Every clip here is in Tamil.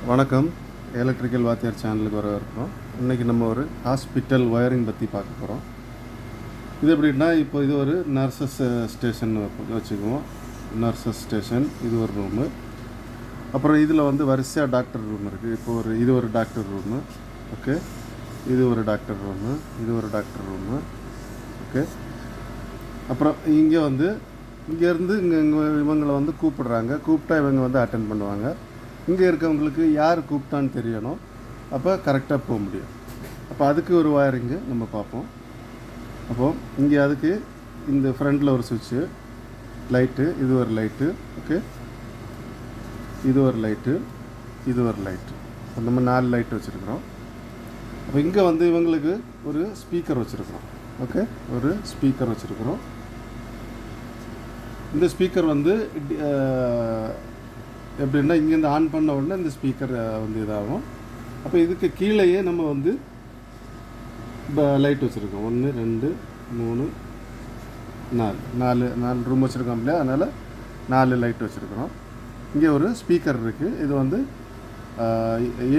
வணக்கம். எலக்ட்ரிக்கல் வாத்தியார் சேனலுக்கு வரவேற்கிறோம். இன்றைக்கி நம்ம ஒரு ஹாஸ்பிட்டல் ஒயரிங் பற்றி பார்க்க போகிறோம். இது எப்படின்னா, இப்போ இது ஒரு நர்சஸ் ஸ்டேஷன் வச்சுக்குவோம். நர்சஸ் ஸ்டேஷன் இது ஒரு ரூமு. அப்புறம் இதில் வந்து வரிசையாக டாக்டர் ரூம் இருக்குது. இப்போ இது ஒரு டாக்டர் ரூமு. ஓகே, இது ஒரு டாக்டர் ரூமு, இது ஒரு டாக்டர் ரூமு. ஓகே, அப்புறம் இங்கே வந்து இங்கேருந்து இவங்களை வந்து கூப்பிட்டா இவங்க வந்து அட்டென்ட் பண்ணுவாங்க. இங்கே இருக்கவங்களுக்கு யார் கூப்பிட்டான்னு தெரியணும், அப்போ கரெக்டாக போக முடியும். அப்போ அதுக்கு ஒரு வயரிங்கு நம்ம பார்ப்போம். அப்போது இங்கே அதுக்கு இந்த ஃப்ரண்டில் ஒரு சுவிட்சு, லைட்டு, இது ஒரு லைட்டு. ஓகே, இது ஒரு லைட்டு, இது ஒரு லைட்டு. நம்ம 4 லைட் வச்சுருக்குறோம். அப்போ இங்கே வந்து இவங்களுக்கு ஒரு ஸ்பீக்கர் வச்சுருக்குறோம். ஓகே, ஒரு ஸ்பீக்கர் வச்சுருக்குறோம். இந்த ஸ்பீக்கர் வந்து எப்படின்னா, இங்கேருந்து ஆன் பண்ண உடனே இந்த ஸ்பீக்கர் வந்து இதாகும். அப்போ இதுக்கு கீழேயே நம்ம வந்து லைட் வச்சுருக்கோம். 1 2 3 4 ரூம் வச்சுருக்கோம் இல்லையா, அதனால் 4 லைட் வச்சுருக்கிறோம். இங்கே ஒரு ஸ்பீக்கர் இருக்குது. இது வந்து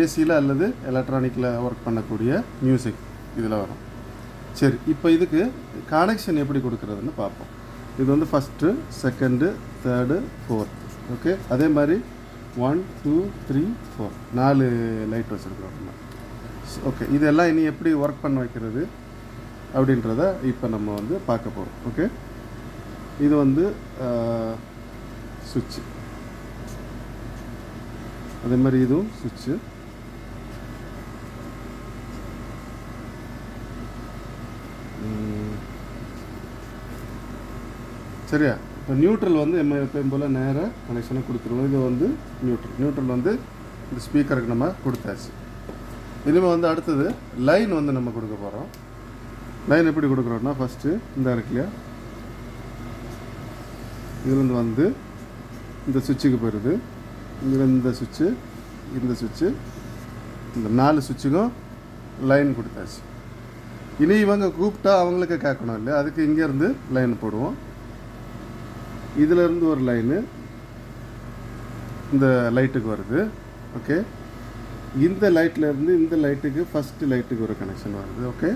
ஏசியில் அல்லது எலக்ட்ரானிக்கில் ஒர்க் பண்ணக்கூடிய மியூசிக் இதில் வரும். சரி, இப்போ இதுக்கு கனெக்ஷன் எப்படி கொடுக்குறதுன்னு பார்ப்போம். இது வந்து first, second, third, fourth. Okay, அதே மாதிரி 1 2 3 4 4 லைட் வச்சுருக்கிறோம். ஓகே, இதெல்லாம் இனி எப்படி ஒர்க் பண்ண வைக்கிறது அப்படின்றத இப்போ நம்ம வந்து பார்க்க போகிறோம். ஓகே, இது வந்து சுவிட்சு, அதே மாதிரி இதுவும் சுவிட்சு. சரியா? இப்போ நியூட்ரல் வந்து எப்பயும் போல் நேராக கனெக்ஷனை கொடுத்துருவோம். இது வந்து நியூட்ரல் வந்து இந்த ஸ்பீக்கருக்கு நம்ம கொடுத்தாச்சு. இனிமேல் வந்து அடுத்தது லைன் வந்து நம்ம கொடுக்க போகிறோம். லைன் எப்படி கொடுக்குறோன்னா, ஃபஸ்ட்டு இந்த இருக்கு இல்லையா, இதுலேருந்து வந்து இந்த சுவிட்சுக்கு போயிடுது. இதில் இந்த சுவிட்சு, இந்த சுவிட்சு, இந்த 4 சுவிட்சுக்கும் லைன் கொடுத்தாச்சு. இனி இவங்க கூப்பிட்டா அவங்களுக்கு கேட்கணும் இல்லையா, அதுக்கு இங்கேருந்து லைன் போடுவோம். இதிலேருந்து ஒரு லைனு இந்த லைட்டுக்கு வருது. ஓகே, இந்த லைட்லேருந்து இந்த லைட்டுக்கு ஃபஸ்ட்டு லைட்டுக்கு ஒரு கனெக்ஷன் வருது. ஓகே,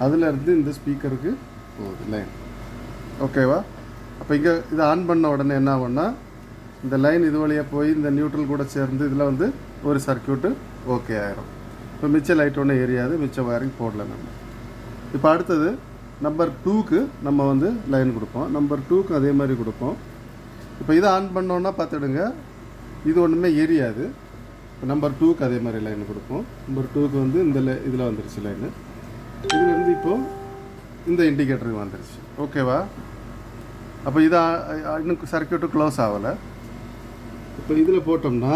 அதிலேருந்து இந்த ஸ்பீக்கருக்கு போகுது லைன். ஓகேவா? அப்போ இங்கே இதை ஆன் பண்ண உடனே என்ன ஆகும்னா, இந்த லைன் இது வழியாக போய் இந்த நியூட்ரல் கூட சேர்ந்து இதில் வந்து ஒரு சர்க்கியூட்டு ஓகே ஆயிரும். இப்போ மிச்ச லைட் ஒன்றும் எரியாது, மிச்ச வயரிங் போடல நம்ம. இப்போ அடுத்தது நம்பர் 2க்கு நம்ம வந்து லைன் கொடுப்போம். நம்பர் 2க்கு அதே மாதிரி கொடுப்போம். இப்போ இதை ஆன் பண்ணோன்னா பார்த்துடுங்க, இது ஒன்றுமே எரியாது. இப்போ நம்பர் 2க்கு அதே மாதிரி லைன் கொடுப்போம். நம்பர் 2க்கு வந்து இந்த இதில் வந்துருச்சு லைனு. இதுலேருந்து இப்போது இந்த இண்டிகேட்டருக்கு வந்துருச்சு. ஓகேவா? அப்போ இதை இன்னும் சர்க்கியூட்டு க்ளோஸ் ஆகலை. இப்போ இதில் போட்டோம்னா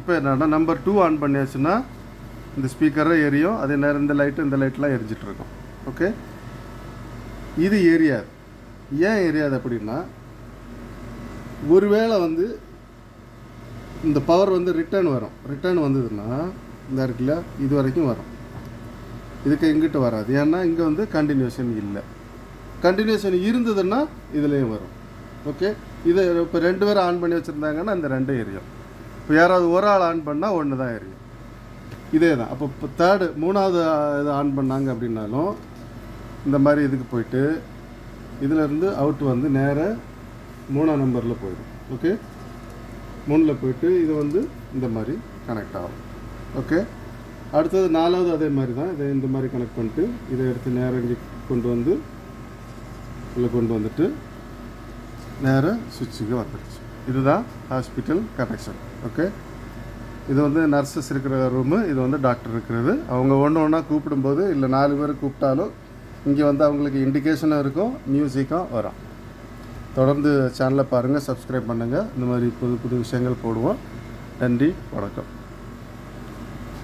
இப்போ என்னன்னா, நம்பர் 2 ஆன் பண்ணியாச்சுன்னா இந்த ஸ்பீக்கரை எரியும். அதே நேரம் இந்த லைட்லாம் எரிஞ்சிட்ருக்கும். ஓகே, இது எரியாது. ஏன் எரியாது அப்படின்னா, ஒருவேளை வந்து இந்த பவர் வந்து ரிட்டர்ன் வந்ததுன்னா, இந்த இருக்குல்ல, இது வரைக்கும் வரும். இதுக்கு எங்கிட்ட வராது. ஏன்னா இங்கே வந்து கண்டினியூஷன் இல்லை. கண்டினியூஷன் இருந்ததுன்னா இதுலேயும் வரும். ஓகே, இதை இப்போ 2 பேர் ஆன் பண்ணி வச்சுருந்தாங்கன்னா இந்த 2 எரியும். இப்போ யாராவது ஒரு ஆள் ஆன் பண்ணால் 1 தான் எரியும். இதே தான். அப்போ இப்போ மூணாவது இது ஆன் பண்ணாங்க அப்படின்னாலும் இந்த மாதிரி இதுக்கு போயிட்டு இதிலேருந்து அவுட் வந்து நேராக 3ஆம் நம்பரில் போயிடும். ஓகே, 3ல் போயிட்டு இது வந்து இந்த மாதிரி கனெக்ட் ஆகும். ஓகே, அடுத்தது 4வது அதே மாதிரி தான். இதை இந்த மாதிரி கனெக்ட் பண்ணிட்டு இதை எடுத்து நேராக இங்கே கொண்டு வந்துட்டு நேராக சுவிட்சுக்கு வந்துடுச்சு. இதுதான் ஹாஸ்பிட்டல் கனெக்ஷன். ஓகே, இது வந்து நர்சஸ் இருக்கிற ரூமு, இது வந்து டாக்டர் இருக்கிறது. அவங்க ஒன்றா கூப்பிடும்போது, இல்லை 4 பேர் கூப்பிட்டாலும் இங்கே வந்து அவங்களுக்கு இண்டிகேஷனும் இருக்கும், மியூசிக்கும் வரும். தொடர்ந்து சேனலை பாருங்கள், சப்ஸ்கிரைப் பண்ணுங்கள். இந்த மாதிரி புது புது விஷயங்கள் போடுவோம். நன்றி, வணக்கம்.